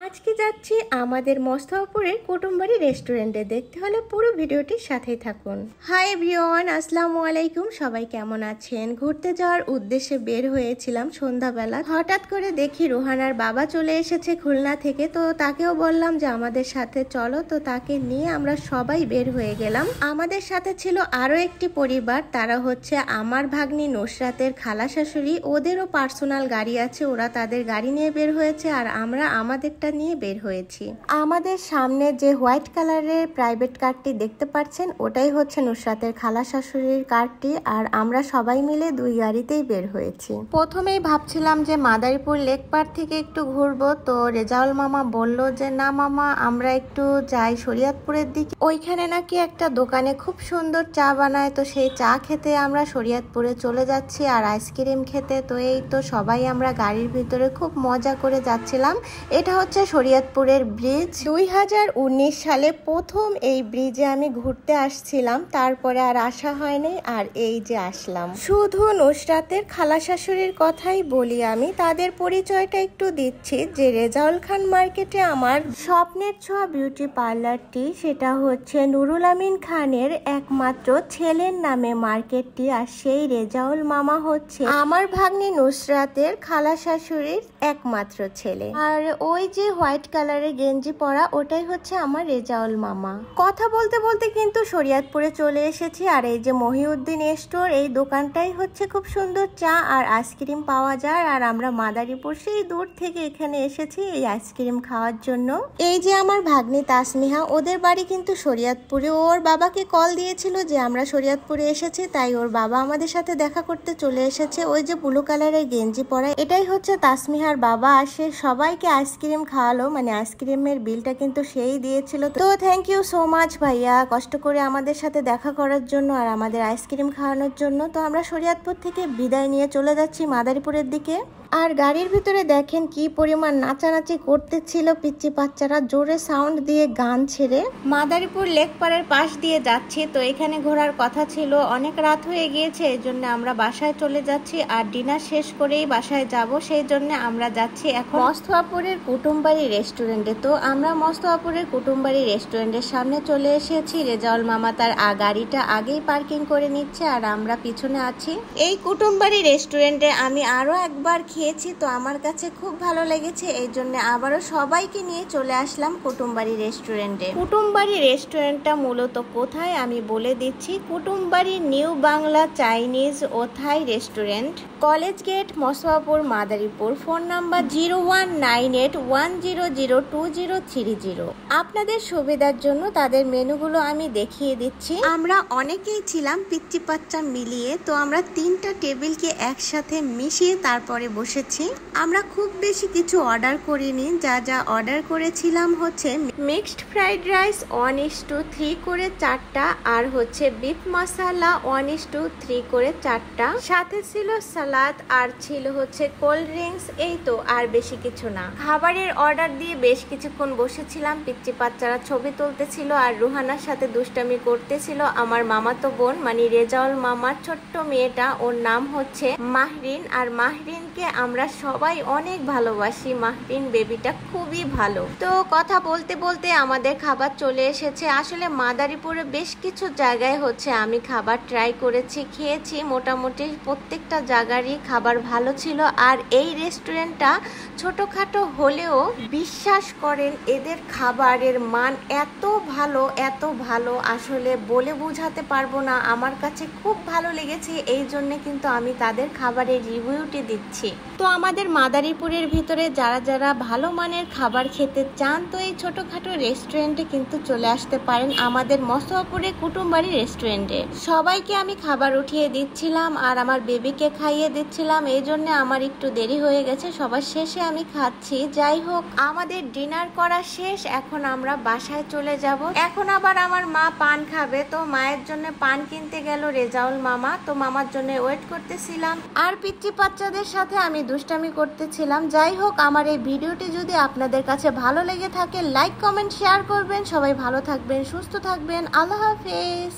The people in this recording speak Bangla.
আজকে যাচ্ছি আমাদের মস্তফাপুরের কুটুমবাড়ি রেস্টুরেন্টে। দেখতে হলে পুরো ভিডিওটির সাথেই থাকুন। হাই এভরিওয়ান, আসসালামু আলাইকুম। সবাই কেমন আছেন? ঘুরতে যাওয়ার উদ্দেশ্যে বের হয়েছিলাম সন্ধ্যাবেলা। হঠাৎ করে দেখি রোহানার বাবা চলে এসেছে খুলনা থেকে, তো তাকেও বললাম যে আমাদের সাথে চলো। তো তাকে নিয়ে আমরা সবাই বের হয়ে গেলাম। আমাদের সাথে ছিল আরো একটি পরিবার, তারা হচ্ছে আমার ভাগ্নি নুসরাতের খালা শাশুড়ি। ওদেরও পার্সোনাল গাড়ি আছে, ওরা তাদের গাড়ি নিয়ে বের হয়েছে আর আমরা আমাদেরটা নিয়ে বের হয়েছি। আমাদের সামনে যে হোয়াইট কালারের প্রাইভেট কারটি দেখতে পাচ্ছেন, ওটাই হচ্ছে নুসরাতের খালা শাশুড়ির কারটি। আর আমরা সবাই মিলে দুই গাড়িতেই বের হয়েছি। প্রথমেই ভাবছিলাম যে মাদারীপুর লেক পার্ক থেকে একটু ঘুরবো, তো রেজাউল মামা বলল যে না মামা, আমরা একটু যাই শরীয়তপুরের দিকে, ওইখানে নাকি একটা দোকানে খুব সুন্দর চা বানায়, তো সেই চা খেতে আমরা শরীয়তপুরে চলে যাচ্ছি আর আইসক্রিম খেতে। তো এই তো সবাই আমরা গাড়ির ভিতরে খুব মজা করে যাচ্ছিলাম। এটা হচ্ছে শরীয়তপুরের ব্রিজ। 2019 সালে প্রথম এই ব্রিজে আমি ঘুরতে আসছিলাম, তারপরে আর আসা হয়নি। আর এই যে আসলাম। শুধু নুসরাতের খালা শাশুড়ির কথাই বলি, আমি তাদের পরিচয়টা একটু দিচ্ছি যে রেজাউল খান মার্কেটে আমার স্বপ্নের ছোঁয়া বিউটি পার্লারটি, সেটা হচ্ছে নুরুল আমিন খানের একমাত্র ছেলের নামে মার্কেটটি। আর সেই রেজাউল মামা হচ্ছে আমার ভাগ্নি নুসরাতের খালা শাশুড়ির একমাত্র ছেলে। আর ওই যে হোয়াইট কালারের গেঞ্জি পরা, ওটাই হচ্ছে আমার রেজাউল মামা। কথা বলতে বলতে কিন্তু শরীয়তপুরে চলে এসেছি। আর এই যে মহিউদ্দিন স্টোর, এই দোকানটাই হচ্ছে খুব সুন্দর চা আর আইসক্রিম পাওয়া যায়। আর আমরা মাদারীপুর সেই দূর থেকে এখানে এসেছি এই আইসক্রিম খাওয়ার জন্য। এই যে আমার ভাগ্নি তাসমিহা, ওদের বাড়ি কিন্তু শরীয়তপুরে। ওর বাবাকে কল দিয়েছিল যে আমরা শরীয়তপুরে এসেছি, তাই ওর বাবা আমাদের সাথে দেখা করতে চলে এসেছে। ওই যে ব্লু কালারের গেঞ্জি পরা, এটাই হচ্ছে তাসমিহার বাবা। আসে সবাইকে আইসক্রিম খাওয়ালো, মানে আইসক্রিমের বিলটা কিন্তু সেই দিয়েছিল। তো থ্যাংক ইউ সো মাচ ভাইয়া, কষ্ট করে আমাদের সাথে দেখা করার জন্য আর আমাদের আইসক্রিম খাওয়ানোর জন্য। তো আমরা শরীয়তপুর থেকে বিদায় নিয়ে চলে যাচ্ছি মাদারীপুরের দিকে। আর গাড়ির ভিতরে দেখেন কি পরিমাণ নাচানাচি করতেছিল পিচ্চি বাচ্চারা, জোরে সাউন্ড দিয়ে গান ছেড়ে। মাদারীপুর লেক পাড়ের পাশ দিয়ে যাচ্ছি, তো এখানে ঘোরার কথা ছিল, অনেক রাত হয়ে গিয়েছে, এই জন্য আমরা বাসায় চলে যাচ্ছি। আর ডিনার শেষ করেই বাসায় যাব, সেই জন্য আমরা যাচ্ছি এখন মস্তফাপুরের কুটুমবাড়ি রেস্টুরেন্টে। তো আমরা মস্তফাপুরের কুটুমবাড়ি রেস্টুরেন্টের সামনে চলে এসেছি। রেজাউল মামা তার গাড়িটা আগেই পার্কিং করে নিচ্ছে আর আমরা পিছনে আছি। এই কুটুমবাড়ি রেস্টুরেন্টে আমি আরো একবার খেয়েছি, তো আমার কাছে খুব ভালো লেগেছে, এই জন্য আবারও সবাইকে নিয়ে চলে আসলাম কুটুমবাড়ি রেস্টুরেন্টে। কুটুমবাড়ি রেস্টুরেন্টটা মূলত কোথায় আমি বলে দিচ্ছি। কুটুমবাড়ি নিউ বাংলা চাইনিজ ও Thai restaurant, college gate, Mostafapur, Madaripur. Phone number 019810020030। আপনাদের সুবিধার জন্য তাদের মেনুগুলো আমি দেখিয়ে দিচ্ছি। আমরা অনেকেই ছিলাম পিচ্চি বাচ্চা মিলিয়ে, তো আমরা 3টা টেবিলকে একসাথে মিশিয়ে তারপরে বসেছি। আমরা খুব বেশি কিছু অর্ডার করিনি, যা যা অর্ডার করেছিলাম হচ্ছে মিক্সড ফ্রাইড রাইস 1:3 করে 4টা, আর হচ্ছে বিফ মশলা 1:3 করে 4টা, সাথে ছিল সালাদ আর ছিল হচ্ছে কোল্ড ড্রিঙ্কস। এই তো, আর বেশি কিছু না। খাবারের অর্ডার দিয়ে বেশ কিছুক্ষণ বসেছিলাম, পিচ্চি বাচ্চারা ছবি তুলতেছিল আর রুহানার সাথে দুষ্টামি করতেছিল। আমার মামাতো বোন মানে রেজাউল মামার ছোট্ট মেয়েটা, ওর নাম হচ্ছে মাহরিন। আর মাহরিনকে আমরা সবাই অনেক ভালোবাসি, মাহরিন বেবিটা খুবই ভালো। তো কথা বলতে বলতে আমাদের খাবার চলে এসেছে। আসলে মাদারীপুরে বেশ কিছু জায়গায় হচ্ছে আমি খাবার ট্রাই করেছি, খেয়েছি, মোটামুটি প্রত্যেকটা জায়গারই খাবার ভালো ছিল। আর এই রেস্টুরেন্টটা ছোটখাটো হলেও বিশ্বাস করেন এদের খাবারের মান এত ভালো, এত ভালো, আসলে বলে বোঝাতে পারবো না। আমার কাছে খুব ভালো লেগেছে, এই জন্য কিন্তু আমি তাদের খাবারের রিভিউটি দিচ্ছি। তো আমাদের মাদারীপুরের ভিতরে যারা যারা ভালো মানের খাবার খেতে চান, তো এই ছোটখাটো রেস্টুরেন্টে কিন্তু চলে আসতে পারেন আমাদের মস্তফাপুরে কুটুমবাড়ি রেস্টুরেন্টে। সবাইকে আমি খাবার উঠিয়ে দিচ্ছিলাম আর আমার বেবিকে খাইয়ে দিচ্ছিলাম, এই জন্য আমার একটু দেরি হয়ে গেছে। সবার শেষে আমি খাচ্ছি। যাই হোক, আমাদের ডিনার করা শেষ, এখন আমরা বাসায় চলে যাব। এখন আবার আমার মা পান খাবে, তো মায়ের জন্য পান কিনতে গেল রেজাউল মামা। তো মামার জন্য ওয়েট করতেছিলাম আর পিচ্চি বাচ্চাদের সাথে আমি দুষ্টামি করতেছিলাম। যাই হোক, আমার এই ভিডিওটি যদি আপনাদের কাছে ভালো লেগে থাকে, লাইক কমেন্ট শেয়ার করবেন। সবাই ভালো থাকবেন, সুস্থ থাকবেন। আল্লাহ হাফেজ।